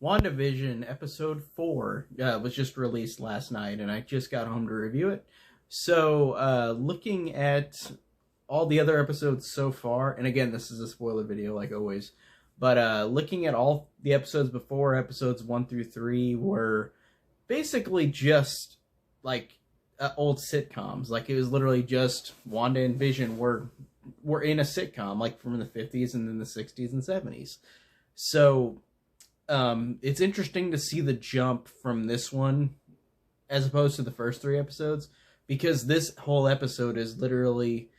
WandaVision episode 4 was just released last night, and I just got home to review it. So, looking at all the other episodes so far, and again, this is a spoiler video like always, but looking at all the episodes before, episodes 1 through 3 were basically just like old sitcoms. Like, it was literally just Wanda and Vision were in a sitcom, like from the 50s and then the 60s and 70s. So it's interesting to see the jump from this one as opposed to the first 3 episodes, because this whole episode is literally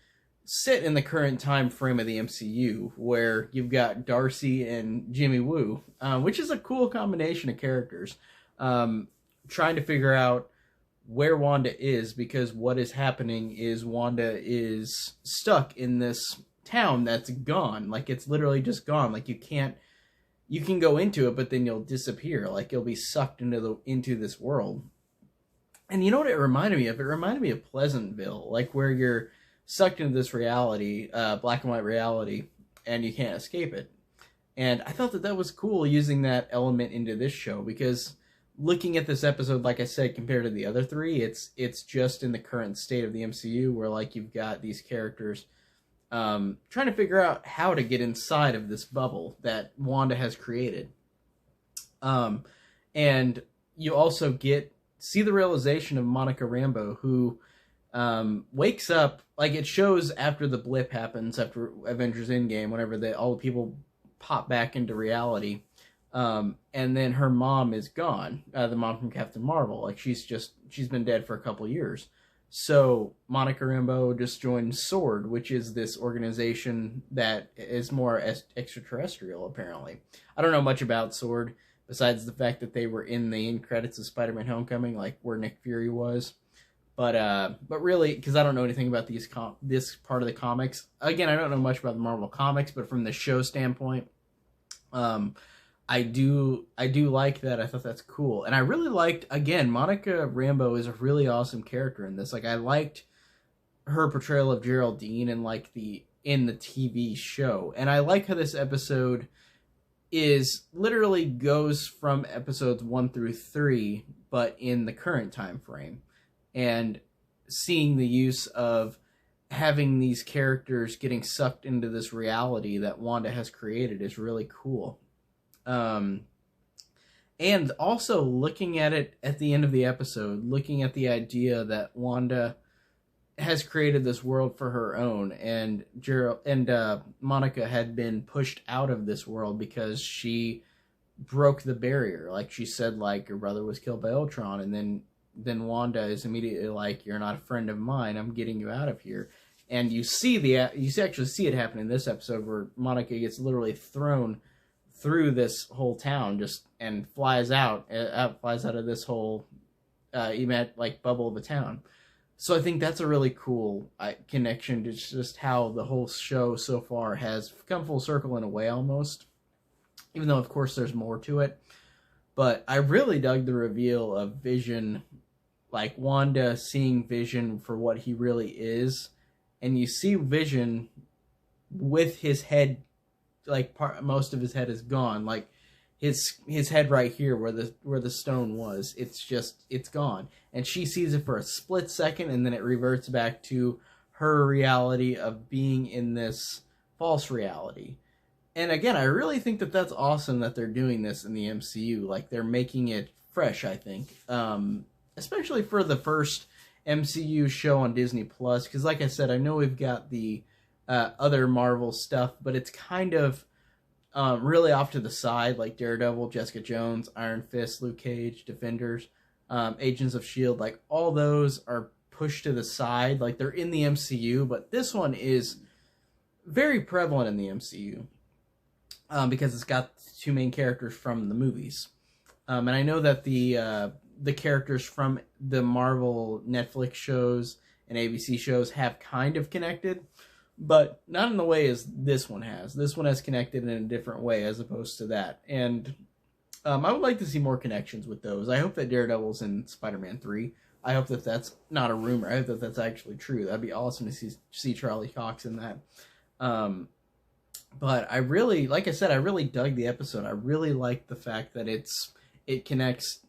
set in the current time frame of the MCU, where you've got Darcy and Jimmy Woo, which is a cool combination of characters, trying to figure out where Wanda is, because what is happening is Wanda is stuck in this town that's gone. Like, it's literally just gone. Like, you can go into it, but then you'll disappear. Like, you'll be sucked into this world. And you know what it reminded me of? It reminded me of Pleasantville, like where you're sucked into this reality, black and white reality, and you can't escape it. And I thought that was cool, using that element into this show, because looking at this episode, like I said, compared to the other 3, it's just in the current state of the MCU, where like you've got these characters trying to figure out how to get inside of this bubble that Wanda has created. And you also see the realization of Monica Rambeau, who wakes up, like it shows after the blip happens, after Avengers Endgame, whenever all the people pop back into reality. And then her mom is gone, the mom from Captain Marvel. Like, she's been dead for a couple years. So Monica Rambeau just joined SWORD, which is this organization that is more extraterrestrial, apparently. I don't know much about SWORD, besides the fact that they were in the end credits of Spider-Man Homecoming, like where Nick Fury was. But really, because I don't know anything about this part of the comics. Again, I don't know much about the Marvel comics, but from the show standpoint, I do like that. I thought that's cool. And I really liked, again, Monica Rambeau is a really awesome character in this. Like, I liked her portrayal of Geraldine in the TV show. And I like how this episode literally goes from episodes 1 through 3, but in the current time frame. And seeing the use of having these characters getting sucked into this reality that Wanda has created is really cool. And also looking at it at the end of the episode, looking at the idea that Wanda has created this world for her own, and Monica had been pushed out of this world because she broke the barrier. Like, she said, like, her brother was killed by Ultron, and then Wanda is immediately like, "You're not a friend of mine, I'm getting you out of here." And you actually see it happen in this episode, where Monica gets literally thrown through this whole town and flies out of this whole bubble of a town. So I think that's a really cool connection to just how the whole show so far has come full circle in a way, almost, even though of course there's more to it. But I really dug the reveal of Vision, like Wanda seeing Vision for what he really is, and you see Vision with his head, like most of his head is gone, like his head right here where the stone was, it's gone, and she sees it for a split second, and then it reverts back to her reality of being in this false reality. And again, I really think that that's awesome that they're doing this in the MCU. Like, they're making it fresh, I think, especially for the first MCU show on Disney Plus, because like I said, I know we've got the other Marvel stuff, but it's kind of really off to the side, like Daredevil, Jessica Jones, Iron Fist, Luke Cage, Defenders, Agents of S.H.I.E.L.D., like all those are pushed to the side. Like, they're in the MCU, but this one is very prevalent in the MCU because it's got 2 main characters from the movies. And I know that the characters from the Marvel Netflix shows and ABC shows have kind of connected, but not in the way as this one has. This one has connected in a different way as opposed to that. And I would like to see more connections with those. I hope that Daredevil's in Spider-Man 3. I hope that that's not a rumor. I hope that that's actually true. That'd be awesome to see Charlie Cox in that. But I really, like I said, I really dug the episode. I really liked the fact that it connects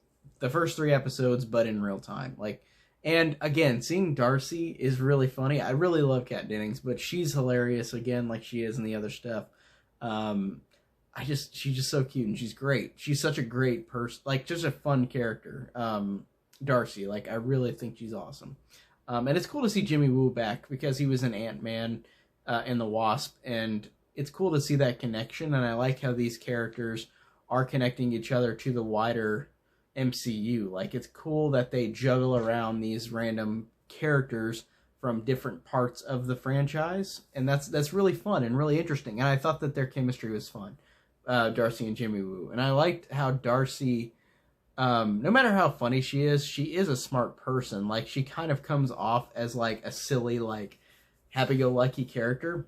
the first 3 episodes, but in real time. Like, and again, seeing Darcy is really funny. I really love Kat Dennings, but she's hilarious again, like she is in the other stuff. Um, she's just so cute and she's great. She's such a great person, like just a fun character. Darcy, like I really think she's awesome. And it's cool to see Jimmy Woo back because he was in Ant-Man and the Wasp, and it's cool to see that connection. And I like how these characters are connecting each other to the wider MCU. Like it's cool that they juggle around these random characters from different parts of the franchise, and that's really fun and really interesting. And I thought that their chemistry was fun, Darcy and Jimmy Woo. And I liked how Darcy, no matter how funny she is a smart person. Like she kind of comes off as like a silly, like happy-go-lucky character,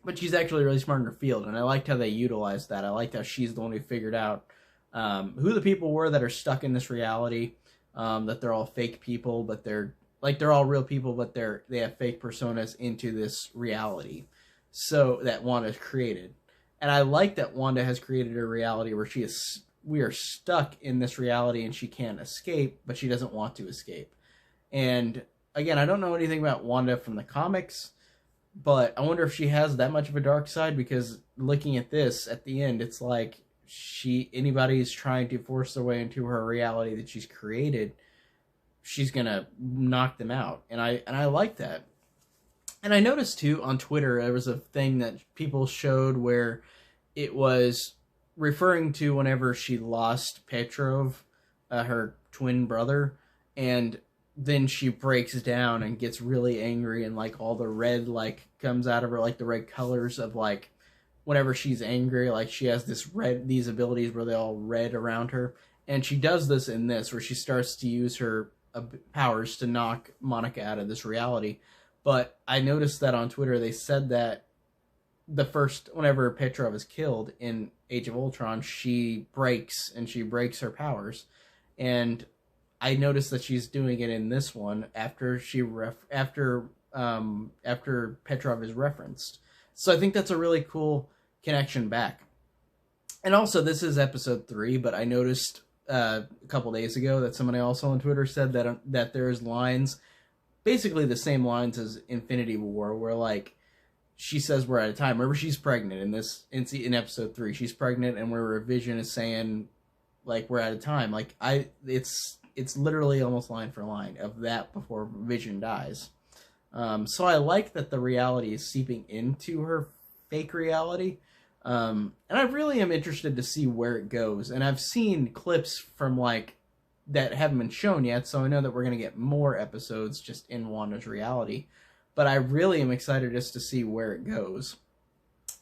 but she's actually really smart in her field. And I liked how they utilized that. I liked how she's the one who figured out who the people were that are stuck in this reality, that they're all fake people, but they're all real people, but they have fake personas into this reality, so that Wanda's created. And I like that Wanda has created a reality where we are stuck in this reality and she can't escape, but she doesn't want to escape. And again, I don't know anything about Wanda from the comics, but I wonder if she has that much of a dark side, because looking at this at the end, it's like anybody's trying to force their way into her reality that she's created, she's gonna knock them out. And I like that. And I noticed too on Twitter there was a thing that people showed where it was referring to whenever she lost Petrov, her twin brother, and then she breaks down and gets really angry, and like all the red like comes out of her, like the red colors of like whenever she's angry, like she has these abilities where they all red around her. And she does this in this, where she starts to use her powers to knock Monica out of this reality. But I noticed that on Twitter they said that whenever Petrov is killed in Age of Ultron, she breaks her powers. And I noticed that she's doing it in this one after Petrov is referenced. So I think that's a really cool connection back. And also, this is episode 3, but I noticed a couple days ago that somebody also on Twitter said that there's lines, basically the same lines as Infinity War, where like she says we're out of time. Remember, she's pregnant in episode 3. She's pregnant, and where Vision is saying like we're out of time. Like it's literally almost line for line of that before Vision dies. So I like that the reality is seeping into her fake reality. And I really am interested to see where it goes. And I've seen clips from like that haven't been shown yet, so I know that we're going to get more episodes just in Wanda's reality. But I really am excited just to see where it goes.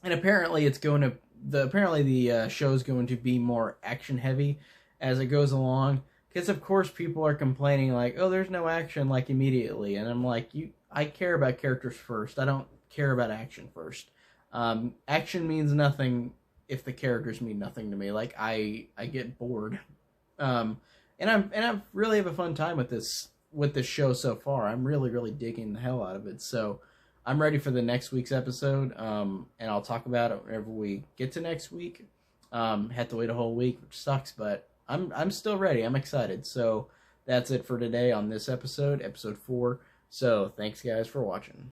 And apparently the show's going to be more action heavy as it goes along. Because of course people are complaining like, oh, there's no action like immediately. And I'm like, I care about characters first. I don't care about action first. Action means nothing if the characters mean nothing to me. Like I get bored. And I really have a fun time with this show so far. I'm really digging the hell out of it. So I'm ready for the next week's episode. And I'll talk about it whenever we get to next week. Had to wait a whole week, which sucks, but I'm still ready. I'm excited. So that's it for today on this episode 4. So thanks guys for watching.